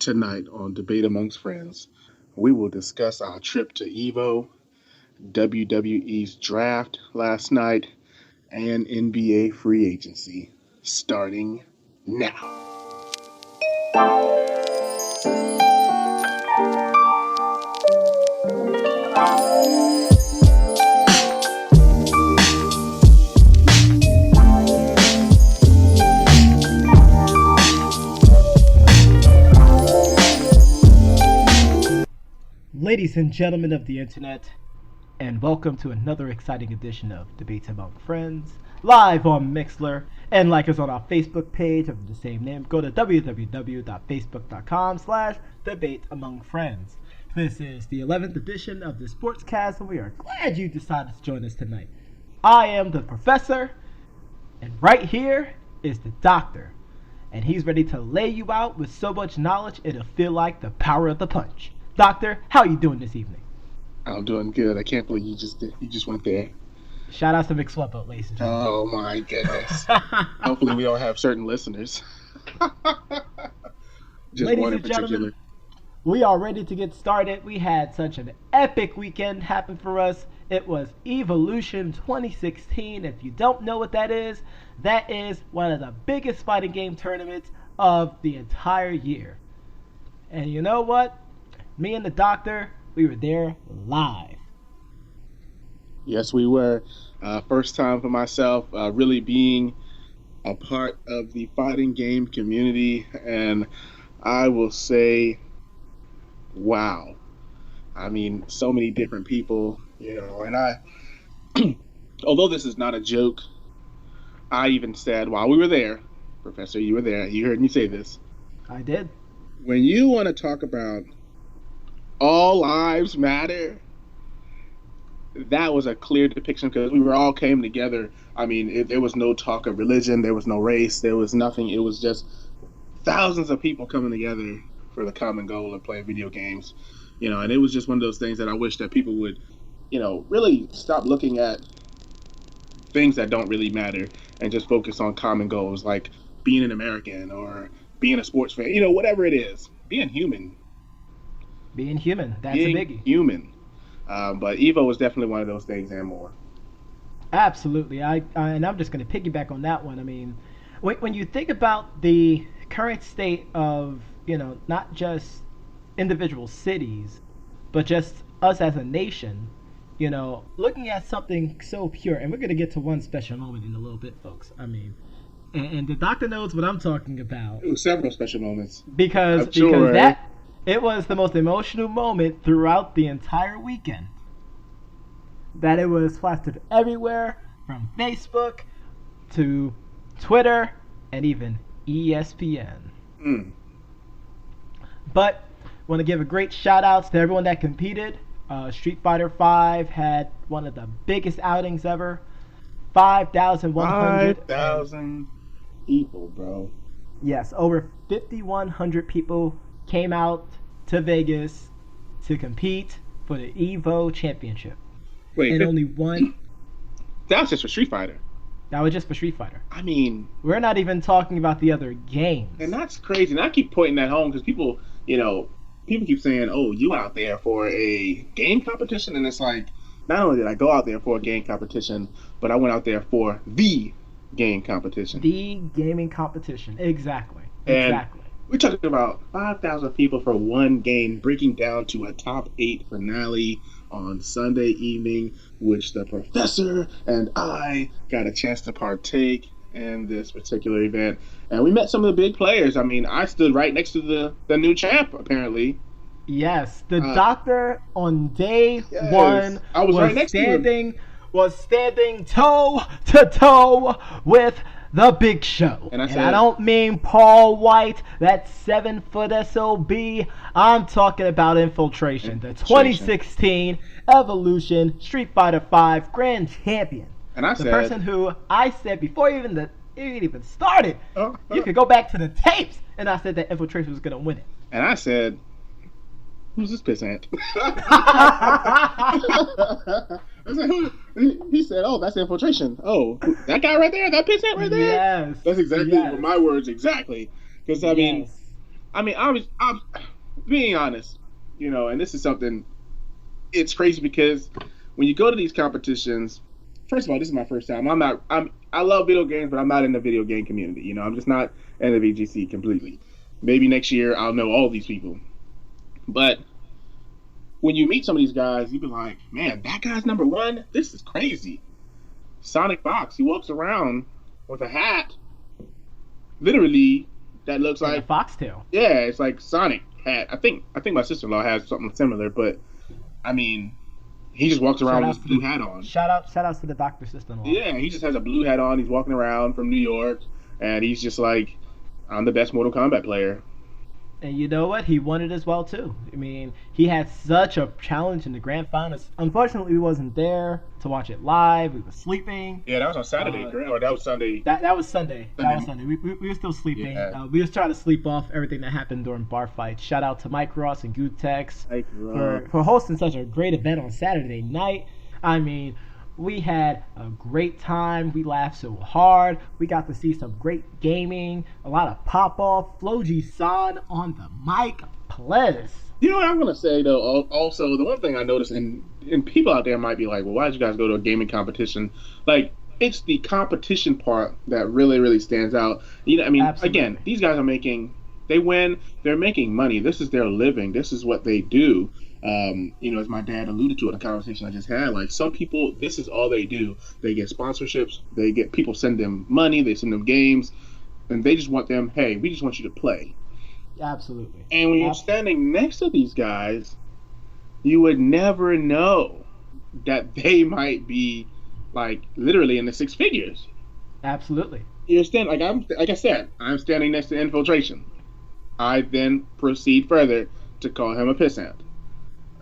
Tonight on Debate Amongst Friends, we will discuss our trip to EVO, WWE's draft last night, and NBA free agency starting now. Ladies and gentlemen of the internet, and welcome to another exciting edition of Debates Among Friends, live on Mixlr, and like us on our Facebook page of the same name. Go to www.facebook.com/debateamongfriends. This is the 11th edition of the Sportscast, and we are glad you decided to join us tonight. I am the professor, and right here is the doctor, and he's ready to lay you out with so much knowledge it'll feel like the power of the punch. Doctor, how are you doing this evening? I'm doing good. I can't believe you just went there. Shout out to Mixlr, ladies and gentlemen. Oh my goodness. Hopefully we don't have certain listeners. Just ladies one in and particular. gentlemen, we are ready to get started. We had such an epic weekend happen for us. It was Evolution 2016. If you don't know what that is one of the biggest fighting game tournaments of the entire year. And you know what? Me and the doctor, we were there live. Yes, we were. First time for myself, really being a part of the fighting game community. And I will say, wow. I mean, so many different people, and although this is not a joke, I even said while we were there, Professor, you were there, you heard me say this. I did. When you want to talk about all lives matter, that was a clear depiction because we all came together. I mean, there was no talk of religion, there was no race, there was nothing. It was just thousands of people coming together for the common goal of playing video games. And it was just one of those things that I wish that people would, really stop looking at things that don't really matter and just focus on common goals like being an American or being a sports fan, whatever it is, being human. Being human, that's being a biggie. Human. But Evo was definitely one of those things and more. Absolutely. And I'm just going to piggyback on that one. I mean, when you think about the current state of, not just individual cities, but just us as a nation, looking at something so pure, and we're going to get to one special moment in a little bit, folks. I mean, and the doctor knows what I'm talking about. It was several special moments. Because it was the most emotional moment throughout the entire weekend. That it was plastered everywhere, from Facebook to Twitter and even ESPN. But want to give a great shout outs to everyone that competed. Street Fighter V had one of the biggest outings ever. 5,000 people, bro. Yes, over 5,100 people came out to Vegas to compete for the EVO Championship. Wait, and only one. That was just for Street Fighter. That was just for Street Fighter. I mean, we're not even talking about the other games. And that's crazy. And I keep pointing that home because people keep saying, "Oh, you out there for a game competition?" And it's like, not only did I go out there for a game competition, but I went out there for the game competition. The gaming competition, exactly. We're talking about 5,000 people for one game, breaking down to a top 8 finale on Sunday evening, which the professor and I got a chance to partake in this particular event. And we met some of the big players. I mean, I stood right next to the new champ, apparently. Yes, the doctor on day one I was right next to him. Was standing toe to toe with the Big Show. And I don't mean Paul White, that 7-foot SOB. I'm talking about Infiltration, the 2016 Evolution Street Fighter V Grand Champion. And I the person who I said before it even started, you could go back to the tapes, and I said that Infiltration was going to win it. And I said, who's this pissant? I said, who? He said, "Oh, that's Infiltration." Oh, that guy right there, that pissant right there. Yes, that's exactly my words exactly. Because I mean, I mean, I'm being honest, and this is something. It's crazy because when you go to these competitions, first of all, this is my first time. I love video games, but I'm not in the video game community. I'm just not in the VGC completely. Maybe next year I'll know all these people. But when you meet some of these guys, you be like, man, that guy's number one. This is crazy. Sonic Fox, he walks around with a hat, literally that looks And a like, foxtail. yeah, it's like Sonic hat. I think my sister-in-law has something similar, but I mean, he just walks Shout around with outs his to blue the hat on. shout outs to the doctor sister-in-law. Yeah, he just has a blue hat on. He's walking around from New York, and he's just like, I'm the best Mortal Kombat player. And you know what? He won it as well too. I mean, he had such a challenge in the grand finals. Unfortunately, we wasn't there to watch it live. We were sleeping. Yeah, that was on Saturday, correct? Or that was Sunday. That was Sunday. That was Sunday. We were still sleeping. Yeah. We was trying to sleep off everything that happened during bar fights. Shout out to Mike Ross and Gutex for hosting such a great event on Saturday night. I mean, we had a great time. We laughed so hard. We got to see some great gaming, a lot of pop off. Flo G San on the mic. Please. You know what I'm gonna say though? Also, the one thing I noticed, and people out there might be like, "Well, why did you guys go to a gaming competition?" Like, it's the competition part that really, really stands out. I mean, Absolutely. again, these guys are making. They win. They're making money. This is their living. This is what they do. As my dad alluded to in a conversation I just had, like some people, this is all they do. They get sponsorships. They get people send them money. They send them games, and they just want them. Hey, we just want you to play. Absolutely. And when you're standing next to these guys, you would never know that they might be like literally in the six figures. Absolutely. You're standing like I said, I'm standing next to Infiltration. I then proceed further to call him a pissant.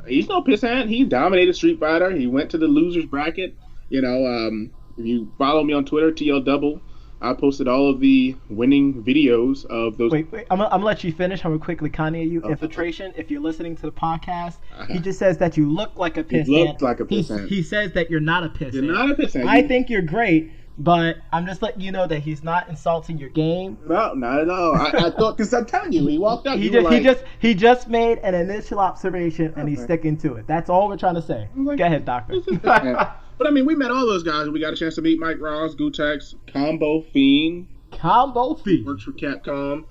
He's no pissant. He dominated Street Fighter. He went to the losers bracket. If you follow me on Twitter, TL Double, I posted all of the winning videos of those. Wait. I'm gonna let you finish. I'm gonna quickly Kanye you. Infiltration. If you're listening to the podcast, he just says that you look like a pissant. You look like a pissant. He says that you're not a pissant. You're not a pissant. I think you're great, but I'm just letting you know that he's not insulting your game. No, not at all. I thought, because I'm telling you, he walked up. He just made an initial observation and he's sticking to it. That's all we're trying to say. Go ahead, doctor. But I mean, we met all those guys. We got a chance to meet Mike Ross, Gutex, Combo Fiend. Works for Capcom.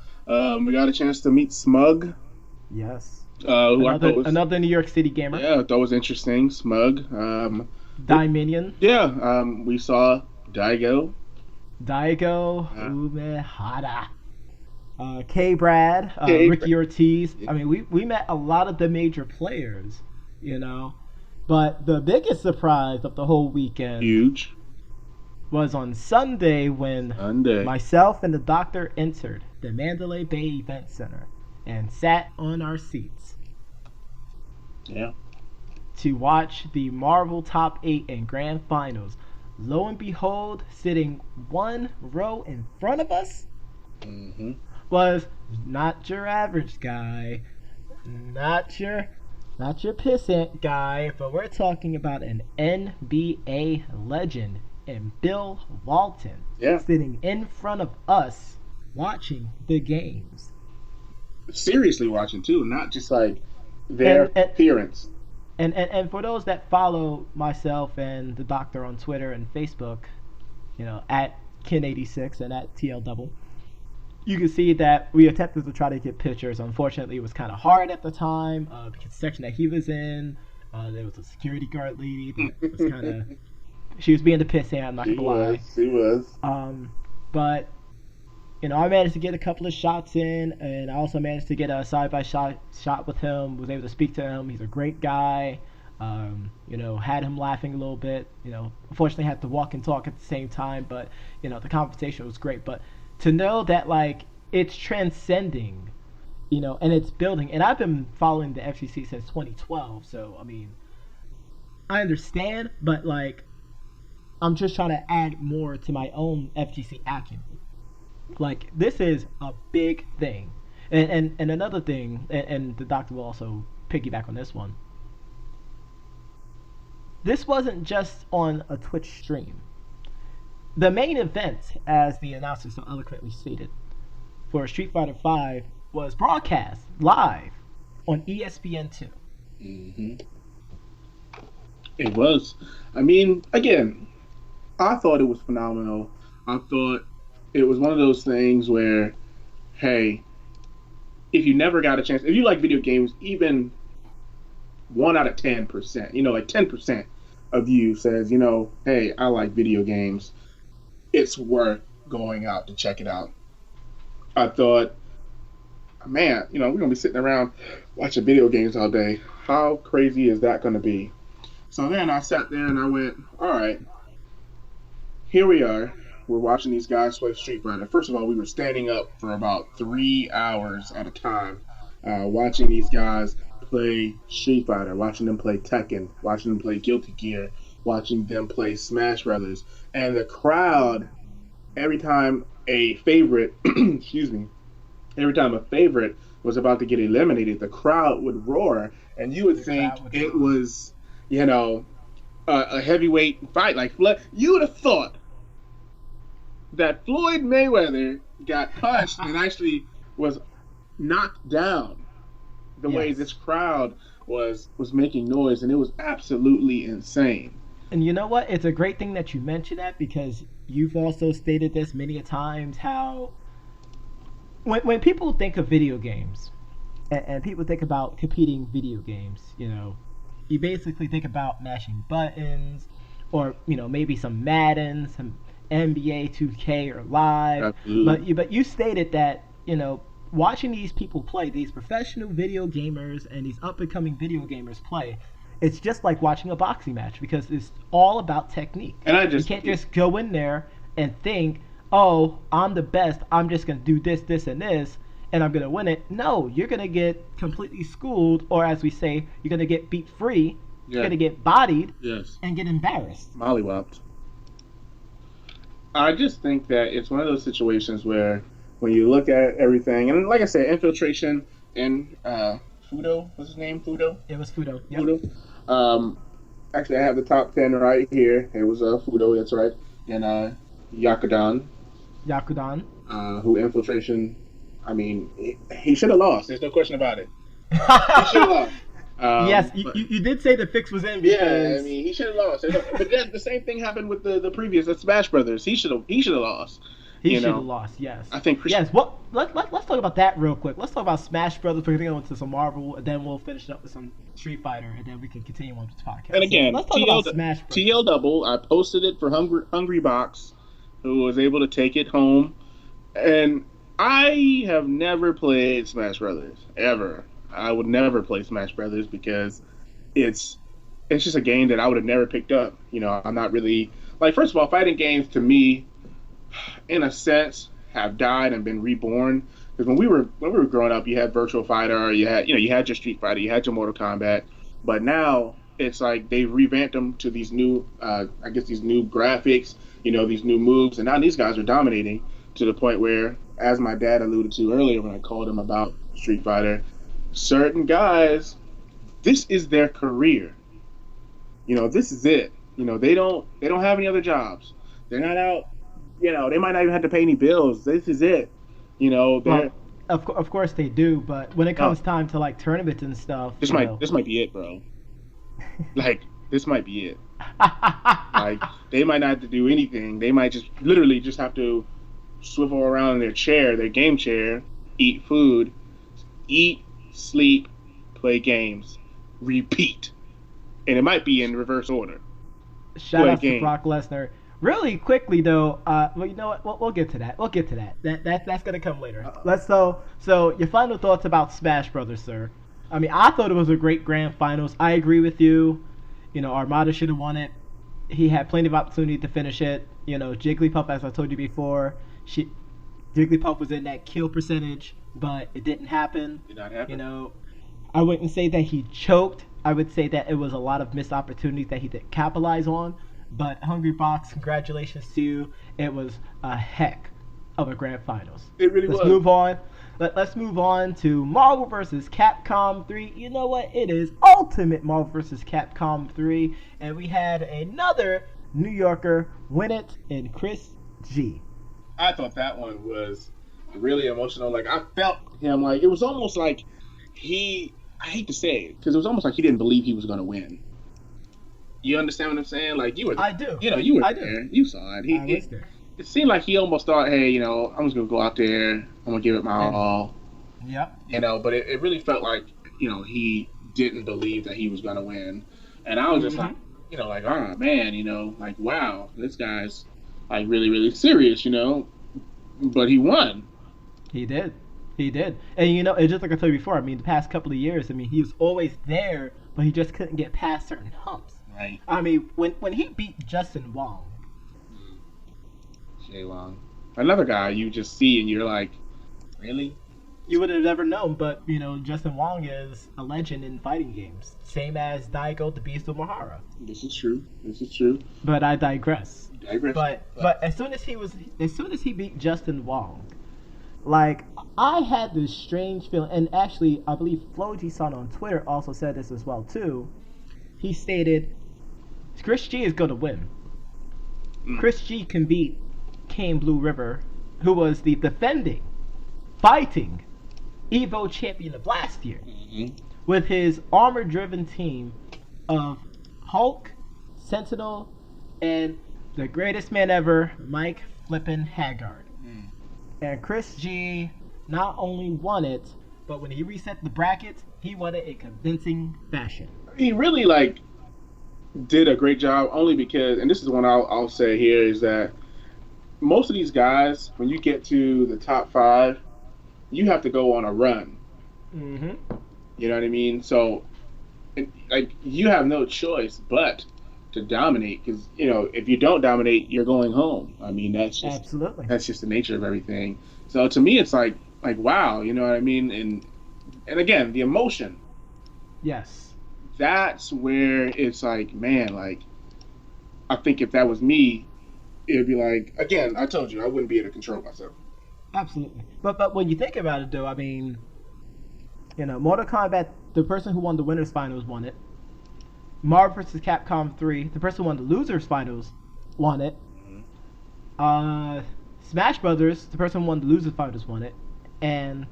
We got a chance to meet Smug. Yes. Another New York City gamer. Yeah, that was interesting. Smug. Dominion. Yeah. We saw Daigo. Umehara. K. Brad. Ricky Ortiz. I mean, we met a lot of the major players, But the biggest surprise of the whole weekend Huge. was on Sunday when myself and the doctor entered the Mandalay Bay Event Center and sat on our seats. Yeah. To watch the Marvel Top 8 and Grand Finals. Lo and behold, sitting one row in front of us was not your average guy, not your pissant guy, but we're talking about an NBA legend and Bill Walton sitting in front of us watching the games. Seriously watching too, not just like their appearance. And for those that follow myself and the doctor on Twitter and Facebook, at Ken86 and at TL Double, you can see that we attempted to try to get pictures. Unfortunately, it was kind of hard at the time because the section that he was in, there was a security guard lady that was kind of, she was being the pissant, I'm not going to lie. She was. But, I managed to get a couple of shots in, and I also managed to get a side-by-side shot with him, was able to speak to him. He's a great guy. Had him laughing a little bit. Unfortunately had to walk and talk at the same time, but, the conversation was great. But to know that, like, it's transcending, and it's building. And I've been following the FGC since 2012, so, I mean, I understand, but, like, I'm just trying to add more to my own FGC acumen. Like, this is a big thing. And another thing, and the doctor will also piggyback on this one. This wasn't just on a Twitch stream. The main event, as the announcer so eloquently stated, for Street Fighter V was broadcast live on ESPN2. Hmm. It was. I mean, again, I thought it was phenomenal. I thought it was one of those things where, hey, if you never got a chance, if you like video games, even 1 out of 10%, like 10% of you says, hey, I like video games, it's worth going out to check it out. I thought, man, we're going to be sitting around watching video games all day. How crazy is that going to be? So then I sat there and I went, all right, here we are. We're watching these guys play Street Fighter. First of all, we were standing up for about 3 hours at a time, watching these guys play Street Fighter, watching them play Tekken, watching them play Guilty Gear, watching them play Smash Brothers. And the crowd, every time a favorite, excuse me, every time a favorite was about to get eliminated, the crowd would roar, and you would think it was, a heavyweight fight. Like, you would have thought that Floyd Mayweather got punched and actually was knocked down the way this crowd was making noise, and it was absolutely insane. And you know what? It's a great thing that you mentioned that, because you've also stated this many a times, how when people think of video games and people think about competing video games, you basically think about mashing buttons, or maybe some Madden, some NBA 2K or Live. Absolutely. But you stated that watching these people play, these professional video gamers and these up and coming video gamers play, it's just like watching a boxing match, because it's all about technique. And you can't just go in there and think, oh, I'm the best, I'm just gonna do this, this, and this, and I'm gonna win it. No, you're gonna get completely schooled, or as we say, you're gonna get beat free. You're gonna get bodied, and get embarrassed. Mollywopped. I just think that it's one of those situations where, when you look at everything, and like I said, infiltration and Fudo, what's his name? Fudo? It was Fudo. Yep. Fudo. Actually, I have the top 10 right here. It was Fudo, that's right. And Yakudan. Who infiltration, I mean, he should have lost. There's no question about it. He should have lost. Yes, you did say the fix was in. Because... Yeah, I mean, he should have lost. But then the same thing happened with the previous Smash Brothers. He should have lost. He should have lost. Yes. I think. Yes. Well, let's talk about that real quick. Let's talk about Smash Brothers. We're gonna go into some Marvel, and then we'll finish it up with some Street Fighter, and then we can continue on with the podcast. And again, so let's talk about Smash Brothers. TL Double. I posted it for Hungry Box, who was able to take it home, and I have never played Smash Brothers ever. I would never play Smash Brothers because it's just a game that I would have never picked up. I'm not really first of all, fighting games to me, in a sense, have died and been reborn. Because when we were growing up, you had Virtual Fighter, you had your Street Fighter, you had your Mortal Kombat, but now it's like they've revamped them to these new, these new graphics, these new moves, and now these guys are dominating to the point where, as my dad alluded to earlier when I called him about Street Fighter, certain guys, this is their career. This is it. They don't have any other jobs. They're not out. They might not even have to pay any bills. This is it. Well, of course they do, but when it comes time to tournaments and stuff, this might be it, bro. This might be it. They might not have to do anything. They might literally just have to swivel around in their chair, their game chair, eat food, sleep, play games, repeat, and it might be in reverse order. Shout out to Brock Lesnar. Really quickly though, well, you know what? We'll get to that. That's gonna come later. So your final thoughts about Smash Brothers, sir? I mean, I thought it was a great grand finals. I agree with you. Armada should have won it. He had plenty of opportunity to finish it. Jigglypuff, as I told you before, Jigglypuff was in that kill percentage, but it didn't happen. Did not happen. I wouldn't say that he choked. I would say that it was a lot of missed opportunities that he didn't capitalize on. But Hungry Box, congratulations to you. It was a heck of a grand finals. It really was. Let's move on. Let's move on to Marvel vs. Capcom 3. You know what? It is Ultimate Marvel vs. Capcom 3. And we had another New Yorker win it in Chris G. I thought that one was really emotional. Like I felt him. Like it was almost like he. I hate to say it because it was almost like he didn't believe he was going to win. You understand what I'm saying? Like you were, I do. you were I do. there. You saw it. I was there. It seemed like he almost thought, hey, I'm just gonna go out there. I'm gonna give it my And all. yep. But it really felt like, he didn't believe that he was gonna win, and I was just like, like, oh man, like wow, this guy's like really, really serious, but he won. He did. He did. And it's just like I told you before, I mean, the past couple of years, I mean, he was always there, but he just couldn't get past certain humps. Right. I mean, when he beat Justin Wong. Jay Long. Another guy you just see and you're like, really? You would have never known, but, Justin Wong is a legend in fighting games. Same as Daigo the Beast Uehara. This is true. This is true. But I digress. You digress. But as soon as he beat Justin Wong, like, I had this strange feeling, and actually, I believe Floji-san on Twitter also said this as well, too. He stated, Chris G is going to win. Chris G can beat Kane Blue River, who was the defending, fighting Evo champion of last year, with his armor-driven team of Hulk, Sentinel, and the greatest man ever, Mike Flippin' Haggard. And Chris G not only won it, but when he reset the brackets, he won it in convincing fashion. He really did a great job, only because, and this is one I'll say here, is that most of these guys, when you get to the top 5, you have to go on a run. You know what I mean? So, you have no choice but to dominate, because if you don't dominate, you're going home. I mean, that's just the nature of everything. So to me, it's like wow, you know what I mean? And again, the emotion. Yes. That's where it's like, man, I think if that was me, it'd be like, again, I told you I wouldn't be able to control myself. Absolutely. But when you think about it, though, I mean, Mortal Kombat, the person who won the winners finals won it. Marvel vs. Capcom 3, the person who won the losers finals won it. Smash Brothers, the person who won the losers finals won it. And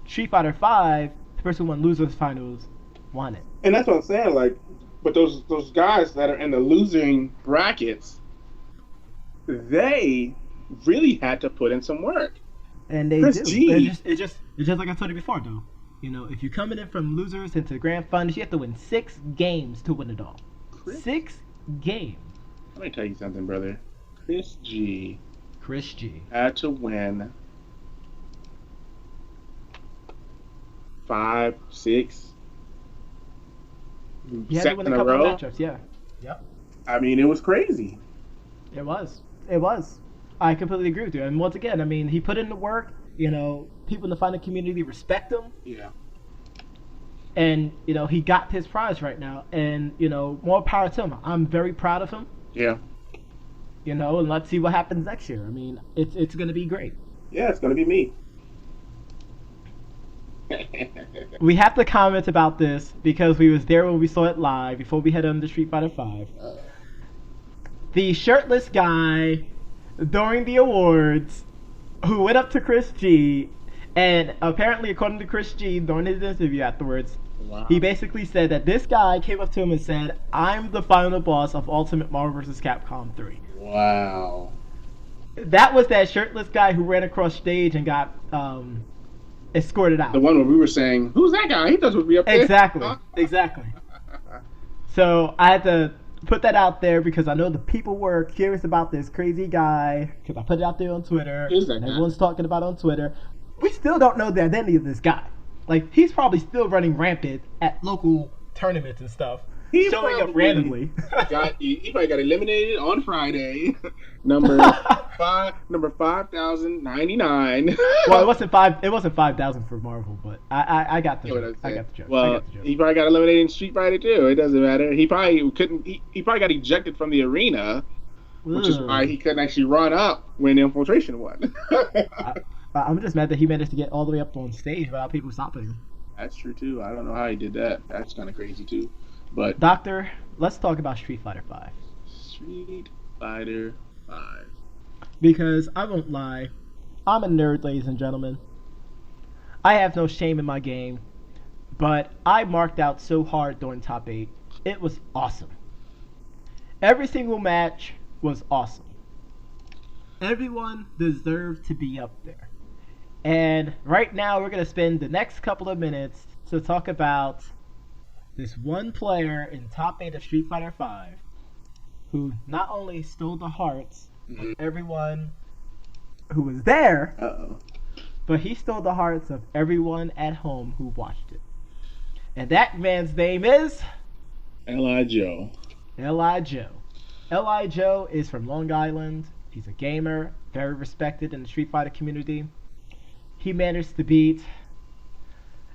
Street Fighter 5, the person who won losers finals won it. And that's what I'm saying, but those guys that are in the losing brackets, they really had to put in some work. And they Chris do. G. It's just like I told you before, though. If you're coming in from losers into the grand finals, you have to win 6 games to win it all. 6 games. Let me tell you something, brother. Chris G. had to win 5, 6. He had to win a couple of matchups, yeah. Yep. I mean, it was crazy. It was. I completely agree with you. And once again, I mean, he put in the work. People in the fighting community respect him. Yeah. And, he got his prize right now. And, more power to him. I'm very proud of him. Yeah. And let's see what happens next year. I mean, it's going to be great. Yeah, it's going to be me. We have to comment about this because we was there when we saw it live before we head on to Street Fighter 5. The shirtless guy during the awards who went up to Chris G, and apparently, according to Chris G, during his interview afterwards, he basically said that this guy came up to him and said, "I'm the final boss of Ultimate Marvel vs. Capcom 3." Wow. That was that shirtless guy who ran across stage and got escorted out. The one where we were saying, "Who's that guy? He doesn't be up there." Exactly. So I had to put that out there because I know the people were curious about this crazy guy because I put it out there on Twitter. Who's that and guy? Everyone's talking about it on Twitter. We still don't know the identity of this guy. He's probably still running rampant at local tournaments and stuff. He's showing up randomly. He probably got eliminated on Friday. number 5,099. Well, it wasn't 5,000 for Marvel, but I got the joke. I got the joke. Well, he probably got eliminated in Street Fighter too. It doesn't matter. He probably couldn't. He probably got ejected from the arena, which is why he couldn't actually run up when Infiltration won. I'm just mad that he managed to get all the way up on stage without people stopping him. That's true too. I don't know how he did that. That's kind of crazy too. But Doctor, let's talk about Street Fighter 5. Street Fighter 5. Because I won't lie, I'm a nerd, ladies and gentlemen. I have no shame in my game, but I marked out so hard during top 8. It was awesome. Every single match was awesome. Everyone deserved to be up there. And right now, we're going to spend the next couple of minutes to talk about this one player in top 8 of Street Fighter V who not only stole the hearts of everyone who was there, but he stole the hearts of everyone at home who watched it. And that man's name is L.I. Joe. L.I. Joe. L.I. Joe is from Long Island. He's a gamer, very respected in the Street Fighter community. He managed to beat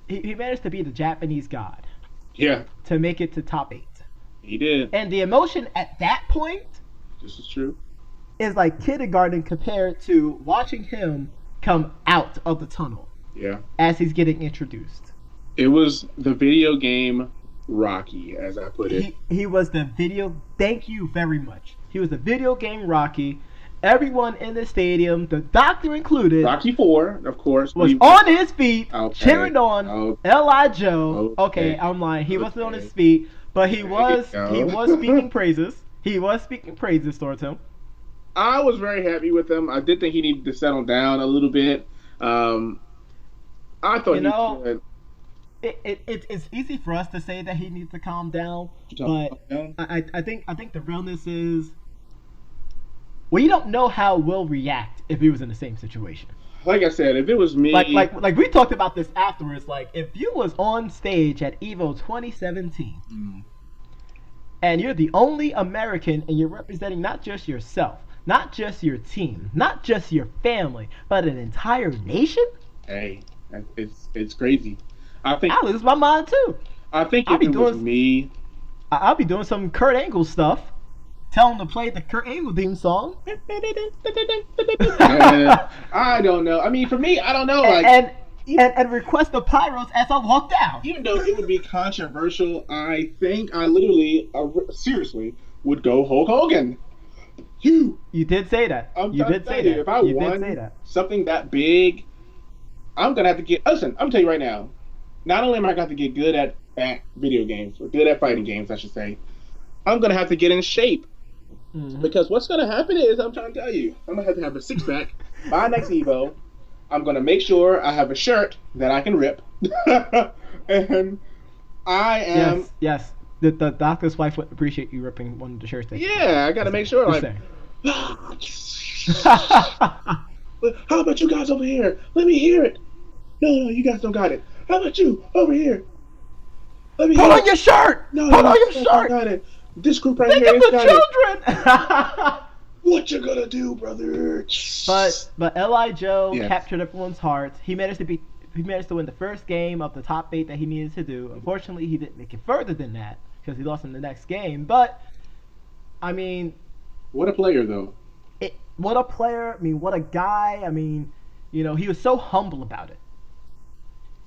the Japanese god. Yeah. To make it to top 8. He did. And the emotion at that point, this is true, is like kindergarten compared to watching him come out of the tunnel. Yeah. As he's getting introduced. It was the video game Rocky, as I put it. He was the video. Thank you very much. He was the video game Rocky. Everyone in the stadium, the doctor included, Rocky 4, of course, was on his feet, cheering on Okay. L.I. Joe. Okay, I'm lying. He wasn't on his feet, but he was speaking praises. He was speaking praises towards him. I was very happy with him. I did think he needed to settle down a little bit. I thought he could. It's easy for us to say that he needs to calm down, but I think the realness is, well, you don't know how we'll react if he was in the same situation. Like I said, if it was me, like we talked about this afterwards. Like if you was on stage at Evo 2017, and you're the only American, and you're representing not just yourself, not just your team, not just your family, but an entire nation. Hey, it's crazy. I think I lose my mind too. I think if it was me, I'll be doing some Kurt Angle stuff. Tell him to play the Kurt Angle theme song. I don't know. I mean, for me, I don't know. And request the pyros as I walk down. Even though it would be controversial, I think I literally, seriously, would go Hulk Hogan. You did say that. You did say that. If I won something that big, I'm gonna have to get. Listen, I'm gonna tell you right now. Not only am I gonna have to get good at video games, or good at fighting games, I should say, I'm gonna have to get in shape. Mm-hmm. Because what's going to happen is, I'm trying to tell you, I'm going to have a six-pack by next Evo. I'm going to make sure I have a shirt that I can rip. And I am... Yes. The doctor's wife would appreciate you ripping one of the shirts. Yeah, I got to make sure. How about you guys over here? Let me hear it. No, you guys don't got it. How about you over here? Let me Put on your shirt! Put on your shirt! Got it. This group right here. Think of the children. What you gonna do, brother? But L.I. Joe captured everyone's hearts. He managed to win the first game of the top 8 that he needed to do. Unfortunately, he didn't make it further than that because he lost in the next game. But I mean, what a player, though. What a player. I mean, what a guy. I mean, he was so humble about it.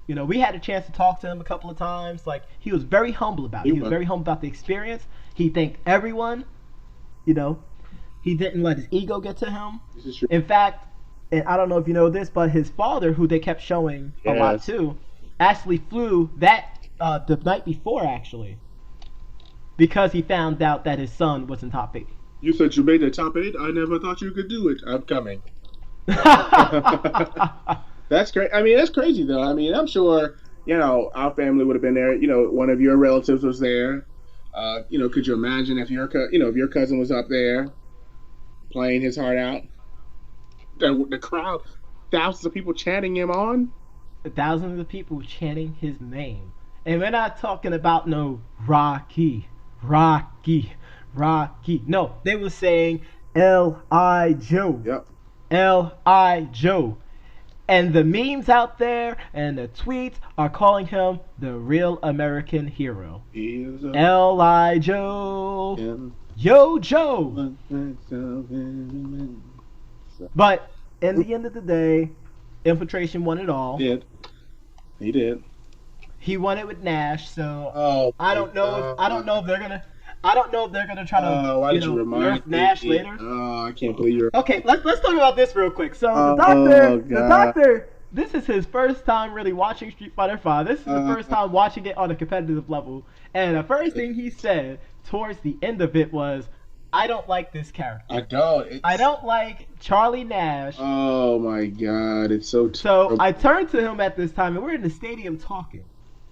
We had a chance to talk to him a couple of times. Like, he was very humble about it. He was very humble about the experience. He thanked everyone. He didn't let his ego get to him. This is true. In fact, and I don't know if you know this, but his father, who they kept showing a lot too, actually flew the night before, actually, because he found out that his son was in top 8. You said you made the top 8? I never thought you could do it. I'm coming. That's great. I mean, that's crazy, though. I mean, I'm sure, our family would have been there. One of your relatives was there. Could you imagine if your cousin was up there playing his heart out? The crowd, thousands of people chanting him on. Thousands of people chanting his name. And we're not talking about no Rocky. No, they were saying L.I. Joe. Yep. L.I. Joe. And the memes out there and the tweets are calling him the real American hero. L.I. Joe. Yo, Joe. But in the end of the day, Infiltration won it all. He did. He won it with Nash, so I don't know if they're gonna. I don't know if they're gonna try to, why did you remind nerf Nash me? later. Oh, I can't believe you're. Okay, let's talk about this real quick. So Oh, the God. doctor, this is his first time really watching Street Fighter V. This is the first time watching it on a competitive level, and the first thing he said towards the end of it was, "I don't like this character. I don't. I don't like Charlie Nash." Oh my God, it's so. So I turned to him at this time, and we're in the stadium talking.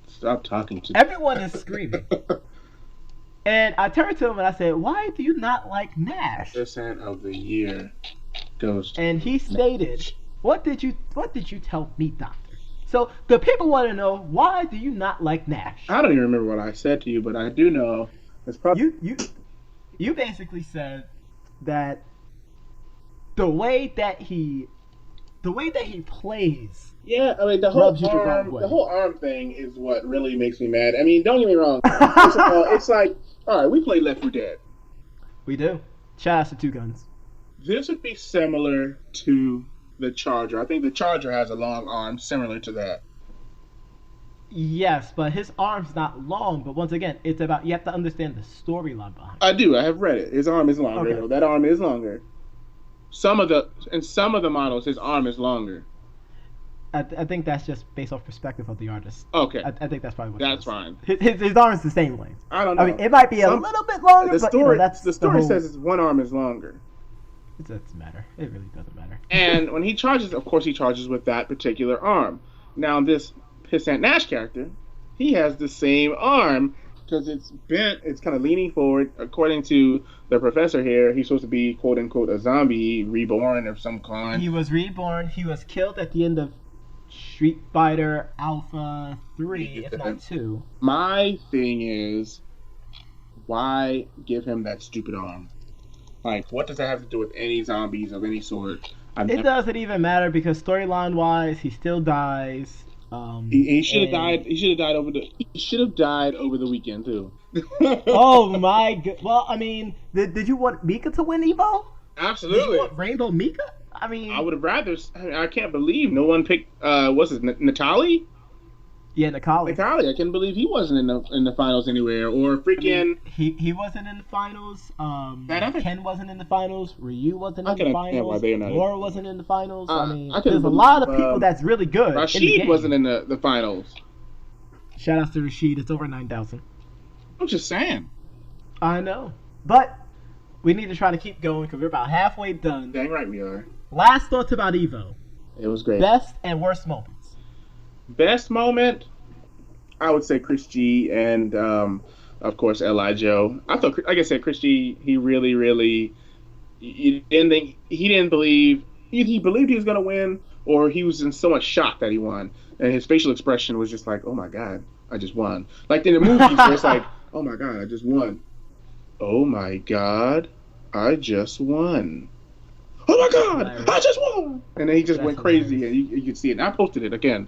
Stop talking to. Everyone is screaming. And I turned to him and I said, "Why do you not like Nash?" Percent of the year goes. And he stated, "What did you tell me, doctor?" So the people want to know, why do you not like Nash? I don't even remember what I said to you, but I do know it's probably You basically said that the way that he plays. Yeah, I mean the Rubs you the wrong way. the whole arm thing is what really makes me mad. I mean, don't get me wrong. First of all, it's like, all right, we play Left 4 Dead. We do. Shout out to Two Guns. This would be similar to the Charger. I think the Charger has a long arm similar to that. Yes, but his arm's not long. But once again, it's about, you have to understand the storyline behind it. I do. I have read it. His arm is longer. Okay. Though. That arm is longer. Some of the models, his arm is longer. I think that's just based off perspective of the artist. Okay. I think that's probably what That's it is. fine. His arm is the same length. I don't know. I mean, it might be a little bit longer, The but story, that's the story whole... says his one arm is longer. It doesn't matter. It really doesn't matter. And when he charges, of course, he charges with that particular arm. Now, this Pissant Nash character, he has the same arm because it's bent. It's kind of leaning forward. According to the professor here, he's supposed to be, quote unquote, a zombie reborn of some kind. He was reborn. He was killed at the end of Street Fighter Alpha 3, if not 2. My thing is, why give him that stupid arm? Like, what does that have to do with any zombies of any sort? It doesn't even matter because storyline wise, he still dies. He should have died. He should have died over the. He should have died over the weekend too. Oh my god! Well, I mean, did you want Mika to win Evo? Absolutely. Did you want Rainbow Mika? I mean, I would have rather. I can't believe no one picked. What's his Natali? Yeah, Nicole. Natali. I can't believe he wasn't in the finals anywhere. Or freaking. I mean, he wasn't in the finals. Ken wasn't in the finals. Ryu wasn't in the finals. Why they're not Laura wasn't in the finals. I mean, I there's a lot of people that's really good. Rashid wasn't in the finals. Shout out to Rashid. It's over 9,000. I'm just saying. I know, but we need to try to keep going because we're about halfway done. Dang right we are. Last thoughts about Evo. It was great. Best and worst moments. Best moment, I would say Chris G and of course Li Joe. I thought, like I said, Chris G, he really he didn't believe either he believed he was gonna win or he was in so much shock that he won, and his facial expression was just like, oh my god, I just won. Like in the movies where it's like, oh my god, I just won. Oh my god, I just won. Oh my god, I just won! And then he just went crazy, and you could see it. And I posted it again.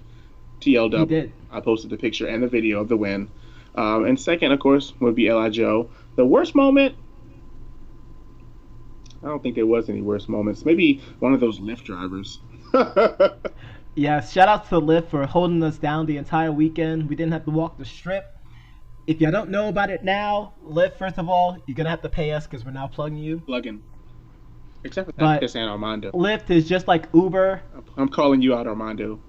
TLW. You did. I posted the picture and the video of the win. And second, of course, would be Li Joe. The worst moment, I don't think there was any worst moments. Maybe one of those Lyft drivers. Yes, shout out to Lyft for holding us down the entire weekend. We didn't have to walk the strip. If you don't know about it now, Lyft, first of all, you're going to have to pay us because we're now plugging you. Plugging. Except for that and Armando. Lyft is just like Uber. I'm calling you out, Armando.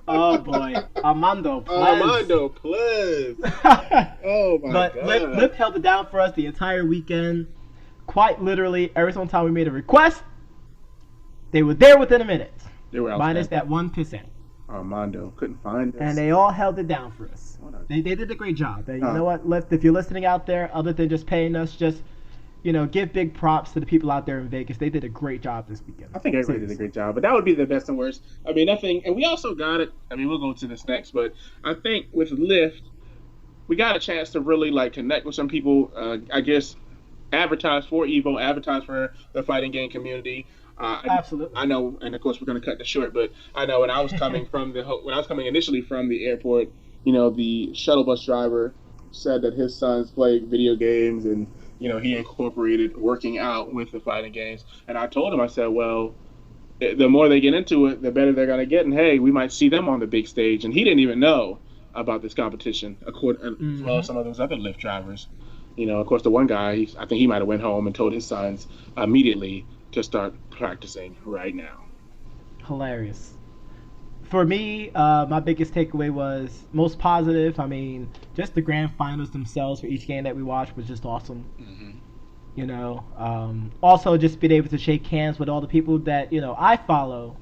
Oh boy, Armando, please. Armando, please. Oh my god. But Lyft held it down for us the entire weekend. Quite literally, every single time we made a request, they were there within a minute. They were minus that 1%. Armando couldn't find us. And they all held it down for us. They did a great job. And you know what, Lyft, if you're listening out there, other than just paying us, just give big props to the people out there in Vegas. They did a great job this weekend. I think everybody did a great job, but that would be the best and worst. I mean, nothing, and we also got it. I mean, we'll go to this next, but I think with Lyft, we got a chance to really connect with some people. I guess advertise for Evo, advertise for the fighting game community. Absolutely. I know, and of course we're going to cut this short, but I know when I was coming initially from the airport, the shuttle bus driver said that his sons play video games and he incorporated working out with the fighting games. And I told him, I said, well, the more they get into it, the better they're going to get. And hey, we might see them on the big stage. And he didn't even know about this competition, as well as some of those other Lyft drivers. Of course, the one guy, I think he might have went home and told his sons immediately to start practicing right now. Hilarious. For me, my biggest takeaway was most positive. I mean, just the grand finals themselves for each game that we watched was just awesome. Mm-hmm. Also just being able to shake hands with all the people that I follow.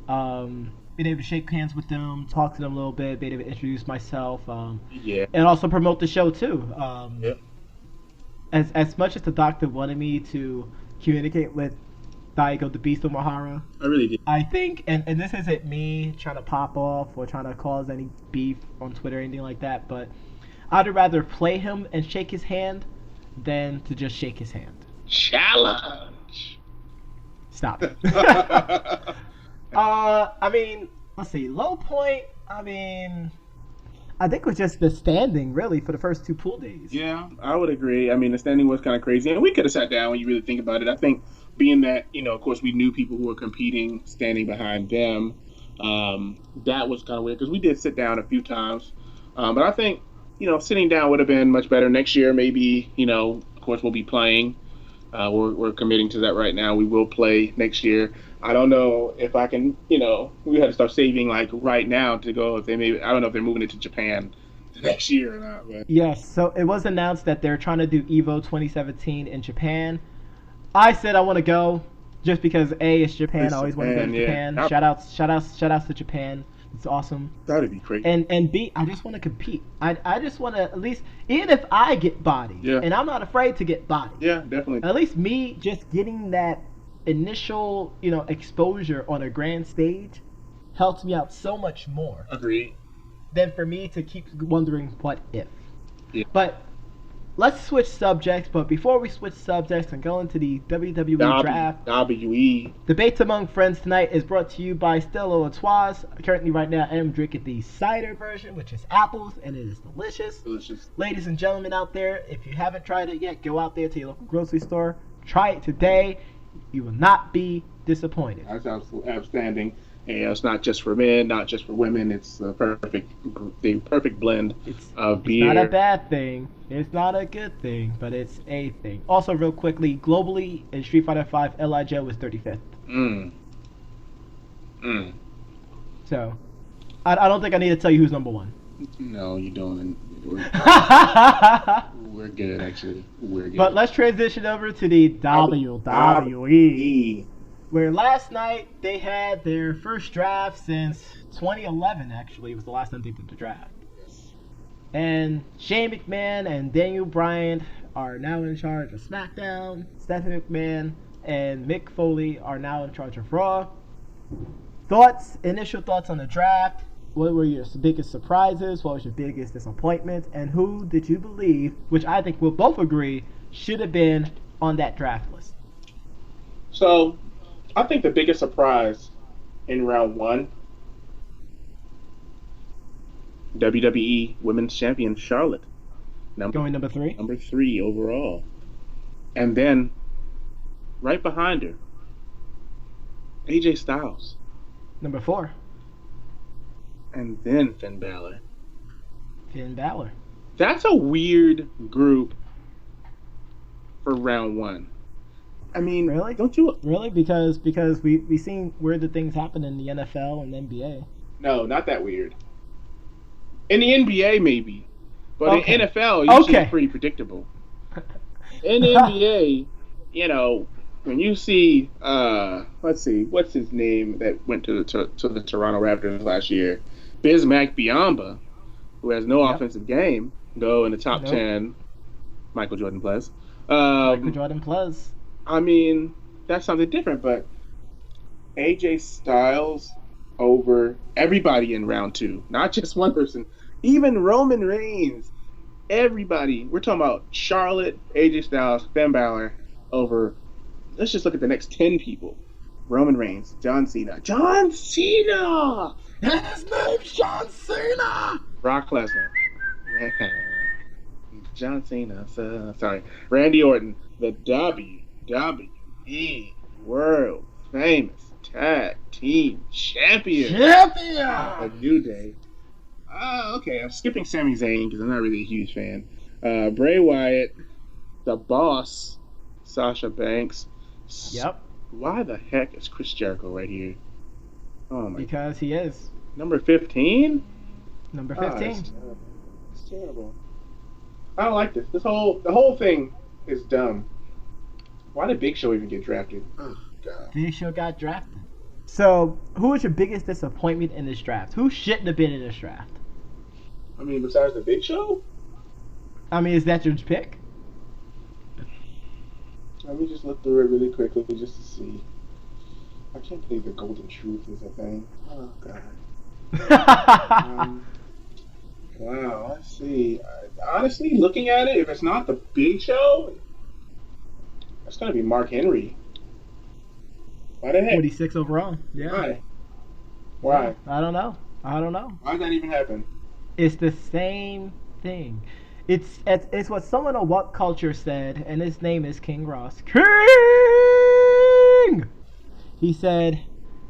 Being able to shake hands with them, talk to them a little bit, being able to introduce myself, Yeah. and also promote the show too. Yeah. As much as the doctor wanted me to communicate with Daigo the Beast Omahara, I really did. I think, and this isn't me trying to pop off or trying to cause any beef on Twitter or anything like that, but I'd rather play him and shake his hand than to just shake his hand. Challenge. Stop. I mean, let's see. Low point, I mean, I think it was just the standing, really, for the first two pool days. Yeah, I would agree. I mean, the standing was kind of crazy, and we could have sat down when you really think about it. I think being that, of course, we knew people who were competing, standing behind them, that was kind of weird because we did sit down a few times. But I think, sitting down would have been much better next year. Maybe, of course, we'll be playing. We're committing to that right now. We will play next year. I don't know if I can, we have to start saving like right now to go. If they I don't know if they're moving it to Japan next year or not. But Yes, so it was announced that they're trying to do Evo 2017 in Japan. I said I want to go just because A, it's Japan. I always want to go to Japan. Yeah. Shout outs to Japan. It's awesome. That'd be crazy. And B, I just want to compete. I just want to at least, even if I get bodied, and I'm not afraid to get bodied. Yeah, definitely. At least me just getting that initial, exposure on a grand stage helps me out so much more. Agreed. Than for me to keep wondering what if. Yeah. But let's switch subjects. But before we switch subjects and go into the WWE draft, WWE Debates Among Friends tonight is brought to you by Stella Artois. Currently, right now, I am drinking the cider version, which is apples, and it is delicious. Delicious. Ladies and gentlemen out there, if you haven't tried it yet, go out there to your local grocery store. Try it today. You will not be disappointed. That's absolutely outstanding. And it's not just for men, not just for women. It's the perfect blend of beer. It's not a bad thing. It's not a good thing, but it's a thing. Also, real quickly, globally in Street Fighter V, Lij was 35th. So, I don't think I need to tell you who's number one. No, you don't. We're good, actually. We're good. But let's transition over to the WWE. Where last night they had their first draft since 2011, actually. It was the last time they did the draft. Yes. And Shane McMahon and Daniel Bryan are now in charge of SmackDown. Stephanie McMahon and Mick Foley are now in charge of Raw. Initial thoughts on the draft. What were your biggest surprises? What was your biggest disappointment? And who did you believe, which I think we'll both agree, should have been on that draft list? So, I think the biggest surprise in round one, WWE Women's Champion Charlotte. Going number 3? Number 3 overall. And then, right behind her, AJ Styles. Number 4. And then Finn Balor. Finn Balor. That's a weird group for round one. I mean, really? Don't you? Really? Because we seen weird things happen in the NFL and NBA. No, not that weird. In the NBA, maybe. But Okay. in NFL, usually it's pretty predictable. In the NBA, when you see, let's see, what's his name that went to the Toronto Raptors last year? Bismack Biyombo, who has no offensive game, go in the top 10. Michael Jordan Plus. Michael Jordan Plus. I mean, that's something different, but AJ Styles over everybody in round 2, not just one person, even Roman Reigns, everybody. We're talking about Charlotte, AJ Styles, Finn Balor over, let's just look at the next 10 people. Roman Reigns, John Cena. John Cena! His name's John Cena! Brock Lesnar. John Cena. Sorry. Randy Orton. The WWE World Famous Tag Team Champion. A New Day. Okay, I'm skipping Sami Zayn because I'm not really a huge fan. Bray Wyatt, the boss, Sasha Banks. Yep. Why the heck is Chris Jericho right here? Oh my! Because he is Number 15. number Ah, 15. it's terrible. It's terrible. I don't like this. The whole thing is dumb. Why did Big Show even get drafted? Oh God. Big Show got drafted. So, who was your biggest disappointment in this draft? Who shouldn't have been in this draft? I mean, besides the Big Show. I mean, is that your pick? Let me just look through it really quickly just to see. I can't believe the Golden Truth is a thing. Oh God. Wow. Let's see. Honestly, looking at it, if it's not the Big Show, it's gonna be Mark Henry. Why the heck? 46 overall. Yeah. Why? I don't know. Why did that even happen? It's the same thing. It's what someone on What Culture said, and his name is King Ross. King! He said,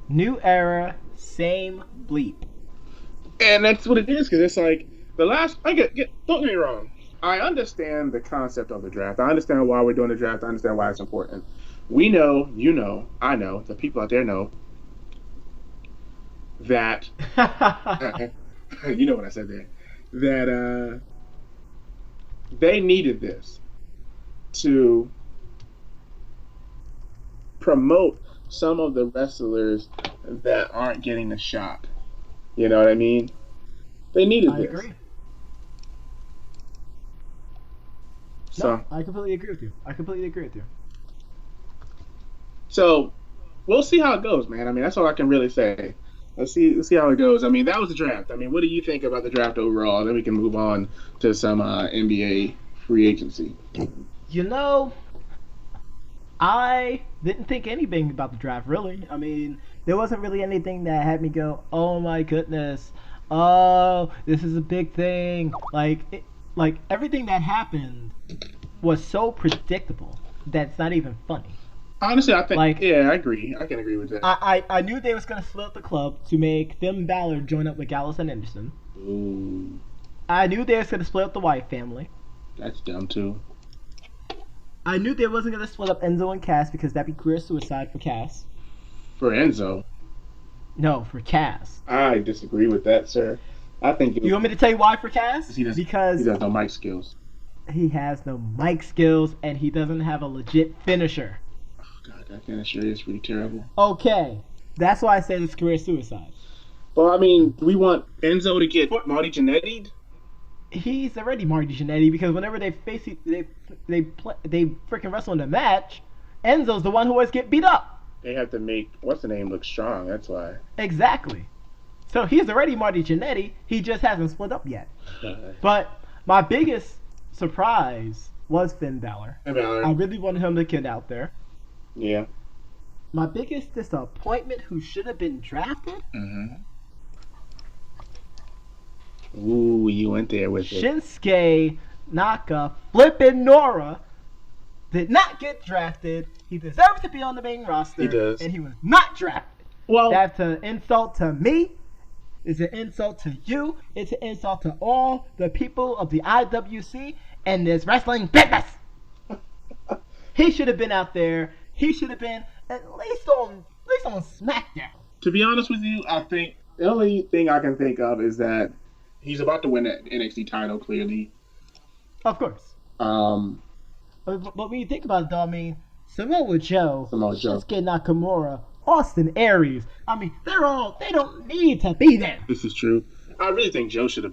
new era, same bleep. And that's what it is, because it's like the last. Don't get me wrong. I understand the concept of the draft. I understand why we're doing the draft. I understand why it's important. We know, you know, I know, the people out there know that. You know what I said there. That they needed this to promote some of the wrestlers that aren't getting the shot. You know what I mean? They needed this. I agree. So No, I completely agree with you. So we'll see how it goes, man. I mean, that's all I can really say. Let's see how it goes. I mean, that was the draft. I mean, what do you think about the draft overall? Then we can move on to some NBA free agency. You know, I didn't think anything about the draft, really. I mean, there wasn't really anything that had me go, oh my goodness, oh, this is a big thing. Like everything that happened was so predictable that it's not even funny. Honestly, I think, yeah, I agree. I can agree with that. I knew they was going to split up the club to make Finn Balor join up with Gallows and Anderson. Ooh. I knew they was going to split up the Wyatt family. That's dumb, too. I knew they wasn't going to split up Enzo and Cass because that'd be career suicide for Cass. For Enzo? No, for Cass. I disagree with that, sir. I think You want me to tell you why for Cass? Because he has no mic skills. He has no mic skills, and he doesn't have a legit finisher. God, that finisher is pretty terrible. Okay, that's why I said it's career suicide. Well, I mean, do we want Enzo to get Marty Jannetty'd? He's already Marty Jannetty because whenever they freaking wrestle in a match, Enzo's the one who always get beat up. They have to make what's the name look strong. That's why. Exactly. So he's already Marty Jannetty. He just hasn't split up yet. But my biggest surprise was Finn Balor. I really wanted him to get out there. Yeah. My biggest disappointment who should have been drafted? Mm-hmm. Ooh, you went there with it. Shinsuke Naka flippin' Nora did not get drafted. He deserves to be on the main roster. He does. And he was not drafted. Well, that's an insult to me. It's an insult to you. It's an insult to all the people of the IWC and this wrestling business. He should have been out there. He should have been at least on SmackDown. To be honest with you, I think the only thing I can think of is that he's about to win that NXT title, clearly. Of course. But when you think about it, though, I mean, Samoa Joe, Shinsuke Nakamura, Austin Aries. I mean, they don't need to be there. This is true. I really think Joe should have